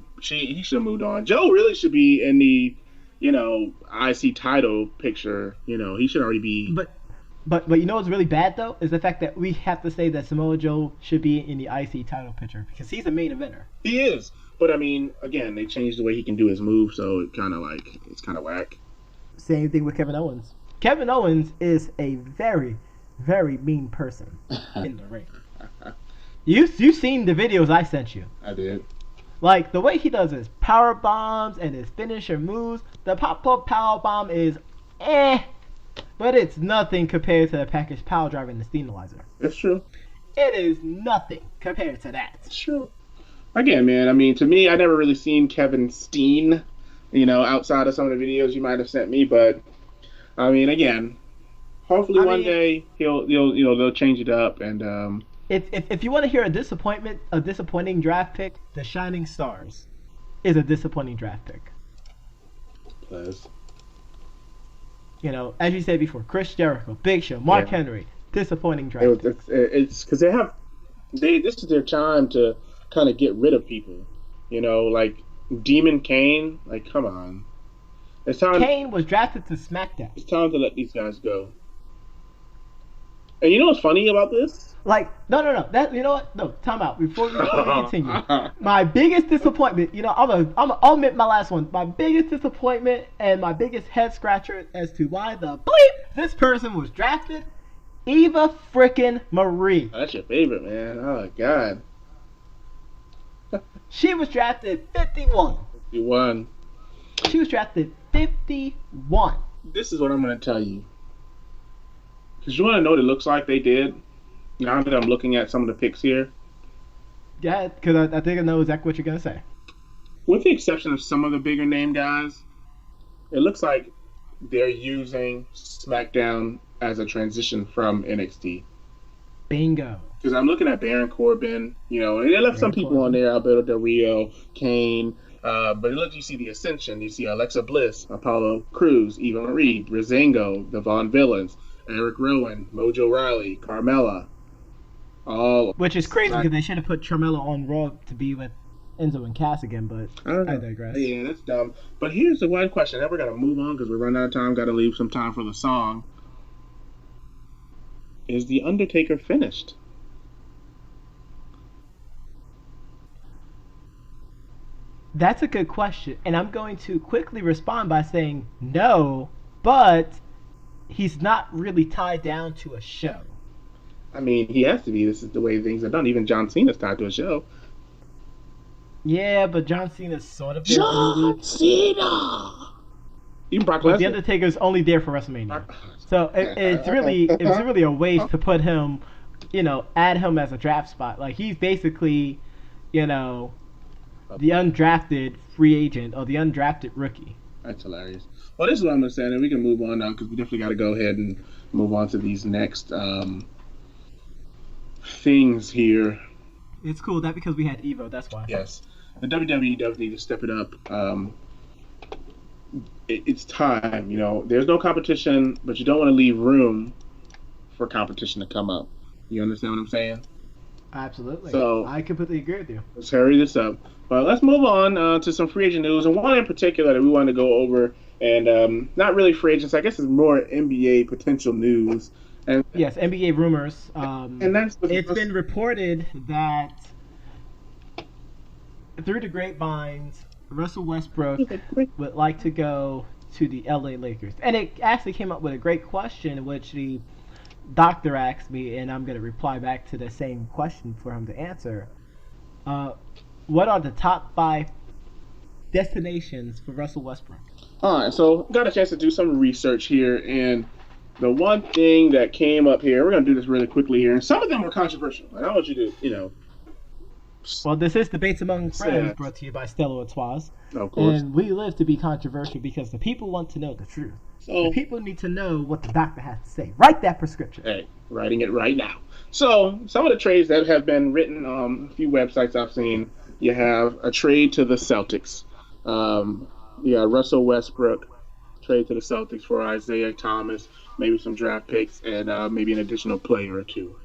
moved on. Joe really should be in the, IC title picture. He should already be. But you know what's really bad though is the fact that we have to say that Samoa Joe should be in the IC title picture because he's the main eventer. He is, but I mean, again, they changed the way he can do his move, so it's kind of whack. Same thing with Kevin Owens. Kevin Owens is a very, very mean person in the ring. You've seen the videos I sent you. I did. Like the way he does his power bombs and his finisher moves. The pop-up power bomb is but it's nothing compared to the package power driver and the steamalizer. It's true. It is nothing compared to that. It's true. Again, man, I mean, to me, I never really seen Kevin Steen, outside of some of the videos you might have sent me, but I mean, again, hopefully I one mean, day they'll change it up and if you want to hear a disappointing draft pick, the Shining Stars is a disappointing draft pick. plus As you said before, Chris Jericho, Big Show, Mark yeah, Henry, disappointing draft pick. it's because they this is their time to kind of get rid of people, like Demon Kane. Like, come on, it's time. Kane was drafted to SmackDown. It's time to let these guys go. And you know what's funny about this? Like, no. That you know what? No, time out. Before we continue, my biggest disappointment. I'll admit my last one. My biggest disappointment and my biggest head scratcher as to why the bleep this person was drafted. Eva frickin' Marie. That's your favorite, man. Oh God. She was drafted 51. You won. She was drafted 51. This is what I'm gonna tell you. Because you want to know what it looks like they did? Now that I'm looking at some of the picks here. Yeah, because I think I know exactly what you're going to say. With the exception of some of the bigger name guys, it looks like they're using SmackDown as a transition from NXT. Bingo. Because I'm looking at Baron Corbin, and they left some people on there, Alberto Del Rio, Kane, but look, you see the Ascension, you see Alexa Bliss, Apollo Crews, Eva Marie, Breezango, the Von Villains, Eric Rowan, Mojo Rawley, Carmella. Which is crazy because they should have put Carmella on Raw to be with Enzo and Cass again, but I digress. Yeah, that's dumb. But here's the one question. Now we're going to move on because we're running out of time. Got to leave some time for the song. Is The Undertaker finished? That's a good question. And I'm going to quickly respond by saying no, but he's not really tied down to a show. I mean, he has to be. This is the way things are done. Even John Cena's tied to a show. Yeah, but John Cena's sort of John Cena. Even Brock Lesnar. The Undertaker's only there for WrestleMania, so it's really a waste to put him, add him as a draft spot. Like he's basically, the undrafted free agent or the undrafted rookie. That's hilarious. Well, this is what I'm going to say, and we can move on now because we definitely got to go ahead and move on to these next things here. It's cool that because we had Evo, that's why. Yes. The WWE does need to step it up. It's time, There's no competition, but you don't want to leave room for competition to come up. You understand what I'm saying? Absolutely. So I completely agree with you. Let's hurry this up. But let's move on to some free agent news, and one in particular that we want to go over, and not really free agents. I guess it's more NBA potential news. And yes, NBA rumors. And it's been reported that through the grapevines, Russell Westbrook would like to go to the LA Lakers. And it actually came up with a great question in which the doctor asked me, and I'm going to reply back to the same question for him to answer. What are the top 5 destinations for Russell Westbrook? All right, so got a chance to do some research here, and the one thing that came up here, we're going to do this really quickly here, and some of them were controversial. And I want you to, Well, this is Debates Among Friends, brought to you by Stella Artois. Of course. And we live to be controversial because the people want to know the truth. So, the people need to know what the doctor has to say. Write that prescription. Hey, writing it right now. So, some of the trades that have been written on a few websites I've seen, you have a trade to the Celtics. You got Russell Westbrook, trade to the Celtics for Isaiah Thomas, maybe some draft picks, and maybe an additional player or two.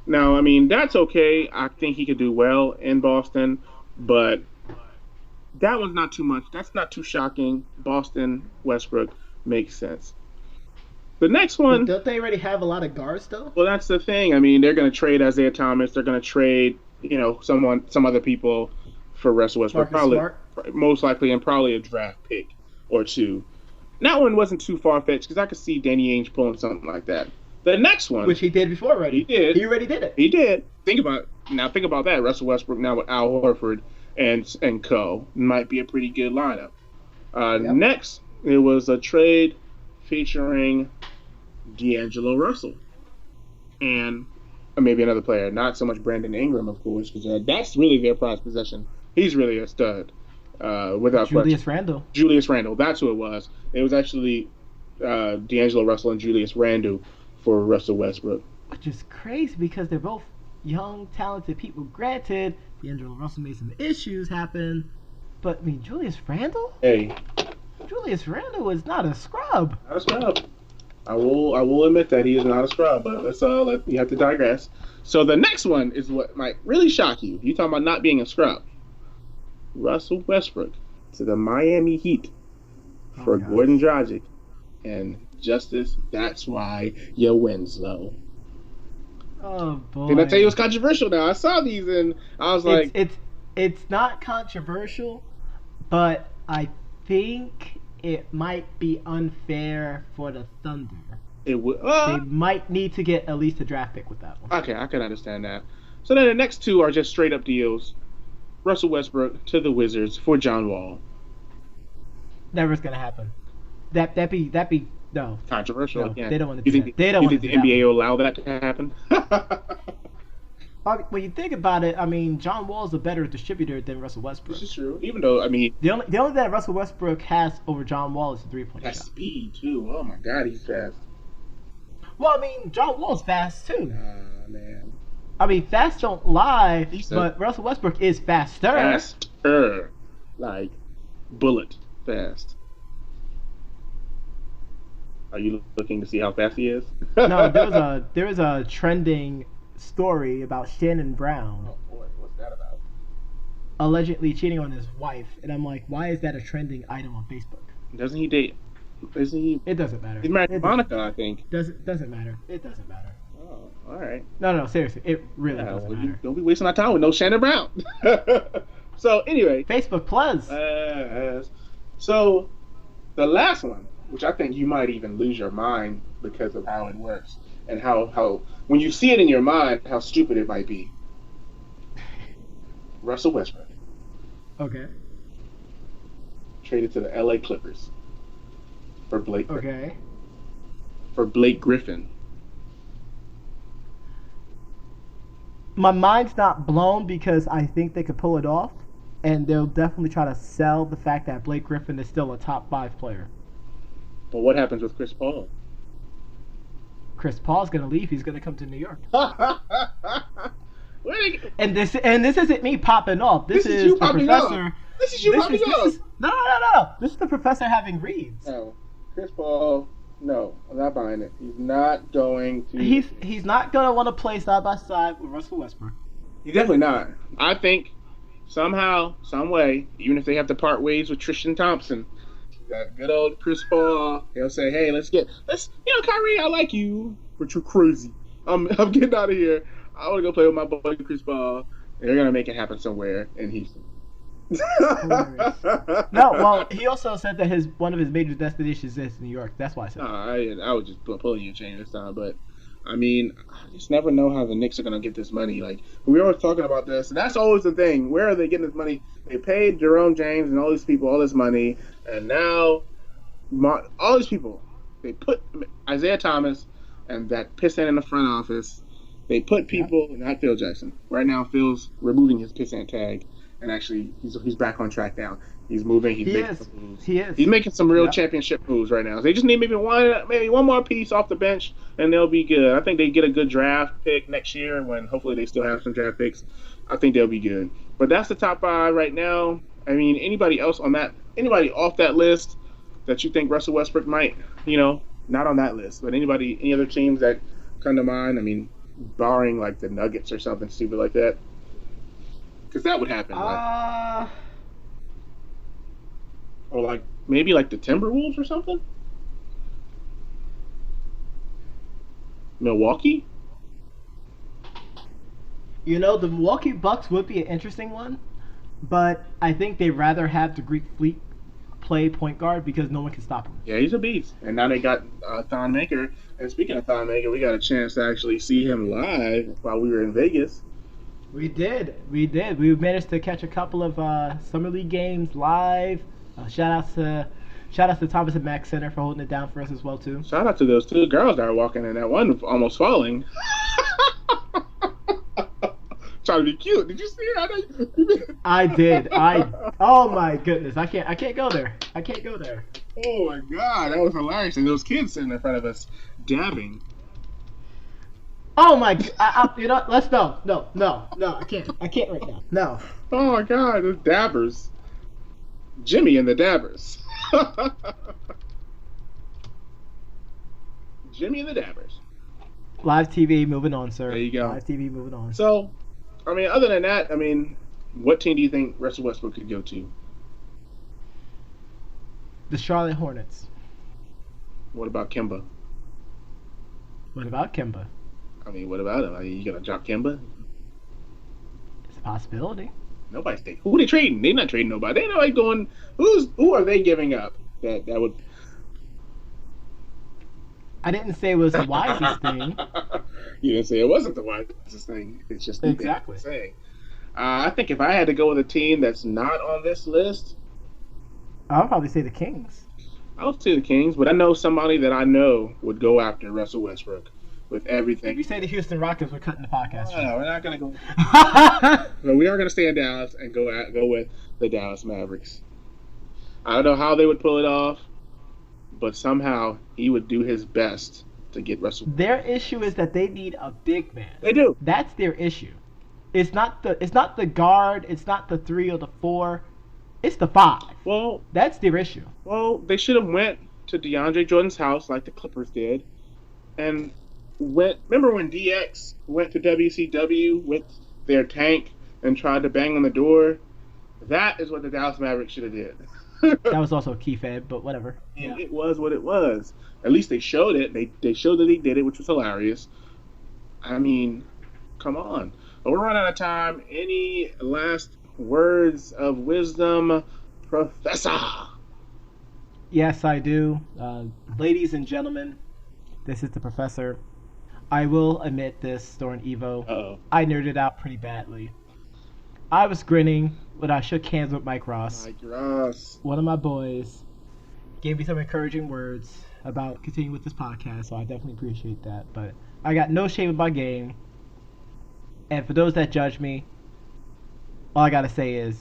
Now, I mean, that's okay. I think he could do well in Boston, but that one's not too much. That's not too shocking. Boston, Westbrook makes sense. The next one... But don't they already have a lot of guards, though? Well, that's the thing. I mean, they're going to trade Isaiah Thomas. They're going to trade, some other people for Russell Westbrook. Most likely, and probably a draft pick or two. That one wasn't too far-fetched because I could see Danny Ainge pulling something like that. The next one, which he did before already. He did. He already did it. He did. Think about that. Russell Westbrook now with Al Horford and co. Might be a pretty good lineup. Yep. Next, it was a trade featuring D'Angelo Russell and maybe another player. Not so much Brandon Ingram, of course, because that's really their prized possession. He's really a stud. Without Julius Randle. Julius Randle. That's who it was. It was actually D'Angelo Russell and Julius Randle for Russell Westbrook. Which is crazy because they're both young, talented people. Granted, D'Angelo Russell made some issues happen, but I mean, Julius Randle? Hey, Julius Randle is not a scrub. not a scrub. I will admit that he is not a scrub, but you have to digress. So the next one is what might really shock you. You talking about not being a scrub. Russell Westbrook to the Miami Heat for Gordon Dragic and Justice. That's why you Winslow. Oh boy! Didn't I tell you it was controversial? Now I saw these and I was like, it's not controversial, but I think it might be unfair for the Thunder. It would. They might need to get at least a draft pick with that one. Okay, I can understand that. So then the next two are just straight up deals. Russell Westbrook to the Wizards for John Wall. Never's gonna happen. That be no. Controversial No, again. they don't want to do do that. They don't want to the do that. NBA will allow that to happen? When you think about it, I mean, John Wall's a better distributor than Russell Westbrook. This is true. Even though, I mean, the only thing that Russell Westbrook has over John Wall is the 3-point shot. Speed too. Oh my God, he's fast. Well, I mean, John Wall's fast too. Man. I mean, fast don't lie, but Russell Westbrook is faster. Faster, like bullet fast. Are you looking to see how fast he is? No, there was a trending story about Shannon Brown. Oh boy, what's that about? Allegedly cheating on his wife, and I'm like, why is that a trending item on Facebook? Doesn't he date? Isn't he? It doesn't matter. He's married to Monica, I think. Doesn't matter. It doesn't matter. Oh, all right. No, seriously, it really doesn't matter. Don't be wasting our time with no Shannon Brown. So anyway, Facebook Plus. So the last one, which I think you might even lose your mind because of how it works and how when you see it in your mind, how stupid it might be. Russell Westbrook. Okay. Traded to the LA Clippers for Blake Griffin. Okay. For Blake Griffin. My mind's not blown because I think they could pull it off, and they'll definitely try to sell the fact that Blake Griffin is still a top 5 player. But what happens with Chris Paul? Chris Paul's gonna leave. He's gonna come to New York. And this isn't me popping off. This is you the popping professor. Off. This is you popping off. No. This is the professor having reads. No, Chris Paul. No, I'm not buying it. He's not going to. He's not gonna want to play side by side with Russell Westbrook. He's definitely not. I think somehow, some way, even if they have to part ways with Tristan Thompson, that good old Chris Paul, he'll say, "Hey, Kyrie, I like you, but you're crazy. I'm getting out of here. I want to go play with my boy Chris Paul." And they're gonna make it happen somewhere in Houston. No, well, he also said that one of his major destinations is New York. That's why I said. I was just pulling you a chain this time, but I mean, I just never know how the Knicks are gonna get this money. Like we're always talking about this, and that's always the thing. Where are they getting this money? They paid Jerome James and all these people all this money, and now all these people, they put Isaiah Thomas and that pissant in the front office. They put people, not Phil Jackson. Right now, Phil's removing his pissant tag. And actually, he's back on track now. He's moving. He's making some moves. He is. He's making some real championship moves right now. They just need maybe one more piece off the bench, and they'll be good. I think they get a good draft pick next year when hopefully they still have some draft picks. I think they'll be good. But that's the top 5 right now. I mean, anybody off that list that you think Russell Westbrook might, not on that list, but any other teams that come to mind? I mean, barring like the Nuggets or something stupid like that. Because that would happen. Or maybe the Timberwolves or something? Milwaukee? The Milwaukee Bucks would be an interesting one, but I think they'd rather have the Greek Freak play point guard because no one can stop him. Yeah, he's a beast. And now they got Thon Maker. And speaking of Thon Maker, we got a chance to actually see him live while we were in Vegas. We did. We managed to catch a couple of summer league games live. Shout out to Thomas and Mack Center for holding it down for us as well too. Shout out to those 2 girls that were walking in. That one almost falling. Trying to be cute. Did you see it? I did. Oh my goodness. I can't go there. Oh my god, that was hilarious. And those kids sitting in front of us dabbing. Oh my! You know, let's no. I can't right now. No. Oh my god, the dabbers. Jimmy and the dabbers. Jimmy and the dabbers. Live TV, moving on, sir. There you go. Live TV, moving on. So, I mean, other than that, I mean, what team do you think Russell Westbrook could go to? The Charlotte Hornets. What about Kemba? What about Kemba? I mean, what about him? I mean, you gonna drop Kemba? It's a possibility. Nobody's taking. Who are they trading? They're not trading nobody. They're like going. Who are they giving up? That would. I didn't say it was the wisest thing. You didn't say it wasn't the wisest thing. It's just exactly saying. I think if I had to go with a team that's not on this list, I'll probably say the Kings. I would say the Kings, but I know somebody that I know would go after Russell Westbrook with everything. If you say the Houston Rockets, we're cutting the podcast. No, we're not going to go. But we are going to stay in Dallas and go with the Dallas Mavericks. I don't know how they would pull it off, but somehow he would do his best to get Russell. Their issue is that they need a big man. They do. That's their issue. It's not the guard. It's not the 3 or the 4. It's the 5. Well, that's their issue. Well, they should have went to DeAndre Jordan's house like the Clippers did, and remember when DX went to WCW with their tank and tried to bang on the door? That is what the Dallas Mavericks should have did. That was also a key fed, but whatever. Yeah, it was what it was. At least they showed it. They showed that he did it, which was hilarious. I mean, come on. But we're running out of time. Any last words of wisdom, Professor? Yes, I do. Ladies and gentlemen, this is the Professor. I will admit this during Evo. Uh-oh. I nerded out pretty badly. I was grinning when I shook hands with Mike Ross. Mike Ross. One of my boys gave me some encouraging words about continuing with this podcast, so I definitely appreciate that. But I got no shame in my game. And for those that judge me, all I gotta say is,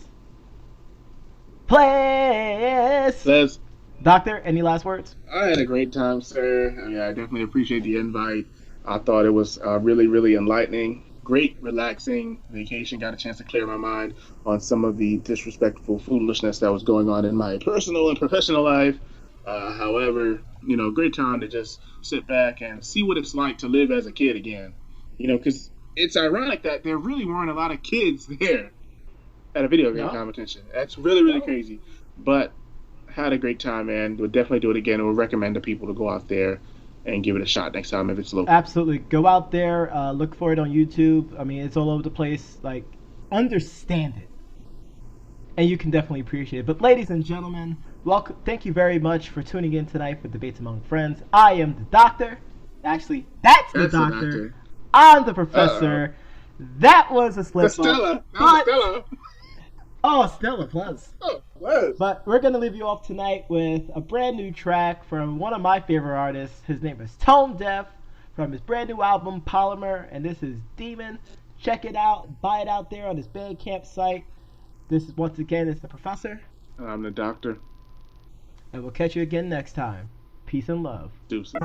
please. Doctor, any last words? I had a great time, sir. I mean, I definitely appreciate the invite. I thought it was really, really enlightening. Great, relaxing vacation. Got a chance to clear my mind on some of the disrespectful foolishness that was going on in my personal and professional life. However, great time to just sit back and see what it's like to live as a kid again. Because it's ironic that there really weren't a lot of kids there at a video game competition. That's really, really crazy. But had a great time, man. Would definitely do it again. Would recommend to people to go out there and give it a shot next time if it's local. Absolutely. Go out there, look for it on YouTube. I mean, it's all over the place. Like, understand it. And you can definitely appreciate it. But ladies and gentlemen, welcome. Thank you very much for tuning in tonight for Debates Among Friends. I am the Doctor. Actually, that's the Doctor. I'm the Professor. That was a slip up. Stella. That was Stella. Oh, Stella plus. Oh, plus. But we're going to leave you off tonight with a brand new track from one of my favorite artists. His name is Tone Deaf from his brand new album, Polymer. And this is Demon. Check it out. Buy it out there on his Bandcamp site. This is, once again, it's the Professor. I'm the Doctor. And we'll catch you again next time. Peace and love. Deuces.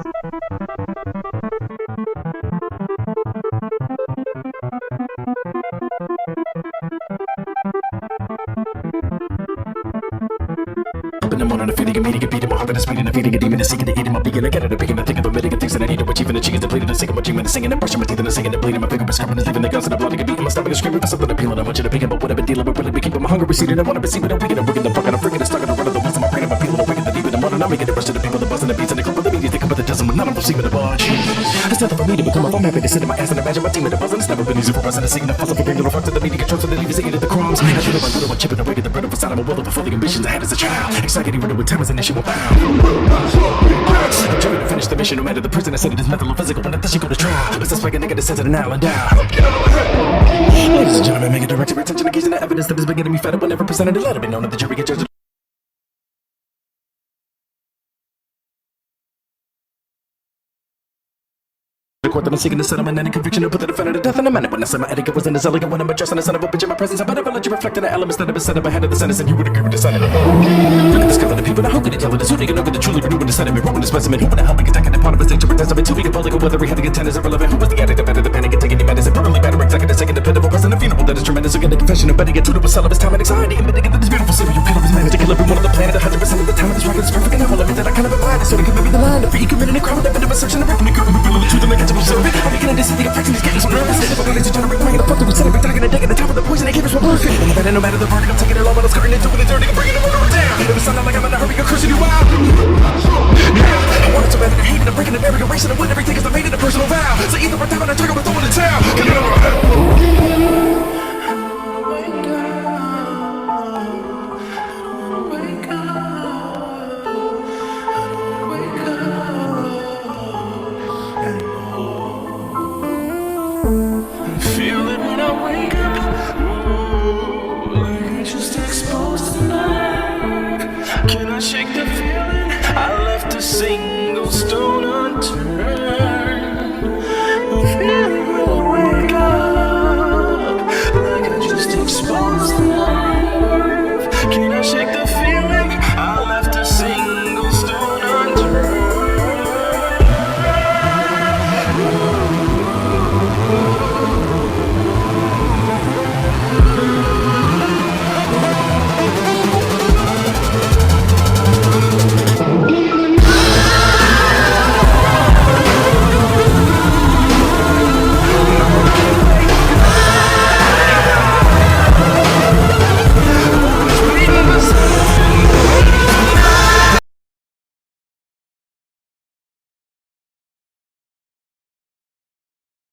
In the morning, I feel like I'm eating a beat in my heart, and I'm speeding, I'm feeding a demon, and seeking to eat in my beacon. I get it, I'm picking, I think of a million things that I need to achieve, and achieving the bleeding, and singing, my dream, and singing, and brushing my teeth, and singing, and bleeding, my finger, and scrubbing, and leaving the guns, and I'm blowing, and beating my stomach, and screaming for something appealing. I want you to pick up what I've been dealing with, really be keeping my hunger receding. I want to be seen, but I'm wicked, I'm wicked, I'm fucking, I'm freaking, I'm stuck in the run of the wheels, I'm afraid, I'm appealing, I'm wicked, the deep in the morning, I'm making the rush to the people, the buzz, and the beats, and the crumble, the media, they come with the dozen, but none of them seem to budge. It's nothing for me to become, if I'm happy to sit in my ass and imagine my team in the buzz, and it's never been easy for us, and singing, the fuzzle, for bringing the fuck to the media, controls, and the leavers, eating the crumbs. I should have run through my chip and I'm the bread of a side of a world of fulfilling ambitions I had as a child. Excited, even with time as an issue, I'm driven to finish the mission, no matter the prison. I said it is mental or physical, when I touch you go to trial. It's just like a nigga that sends it an island down. Ladies and gentlemen, make a direct attention, occasion the evidence that is beginning to be fed up whenever presented. Let it be known that the jury get judged. court that I'm seeking the settlement and a conviction to put the defendant to death in a minute. When I said my etiquette was in this elegant when I'm addressing the son of a bitch in my presence, I better let you reflect on the elements that have been set up ahead of the sentence, and you would agree with the sentiment. Look at this cover, the people now who can tell it is who they can know the truly renewing the sentiment, wrong with the specimen, who would help me attack the part of his nature, but that's of it too. We can public whether we had to contend is irrelevant. Who was the addict, the better, the panic, and taking the medicine, permanently better, executive, second, dependable, present, funeral that is tremendous. So get the confession of betting, get true to a cell of his time and anxiety, and mitigate this beautiful serial killer of his man to kill every one of the planet 100% of the time. This record is perfect, and I will admit that I kind of admire this, so it could be the line of free committing a crime, that bit of a search and a ripping the curtain, revealing the truth and make it to observe it. I'm beginning to see the effects of these games, so nervous. If I'm going to generate, bringing the fuck to reset, tagging and digging the top of the poison, they keep us from perfect. And I bet no matter the verdict, I'm taking it all, but I'm skirting into it, dirty, I'm bringing the murderer down. It was sounding like I'm in a hurry, I'm cursing you out. I wanted to better than hating, I'm breaking the barrier, erasing and winning everything is the made it a personal vow. So either we're down and I turn or we're throwing the towel. Feel it when I wake up. Ooh, like I just exposed to life. Can I shake the feeling? I left a single stone unturned. Feel it when I wake up. Like I just exposed to life. Can I shake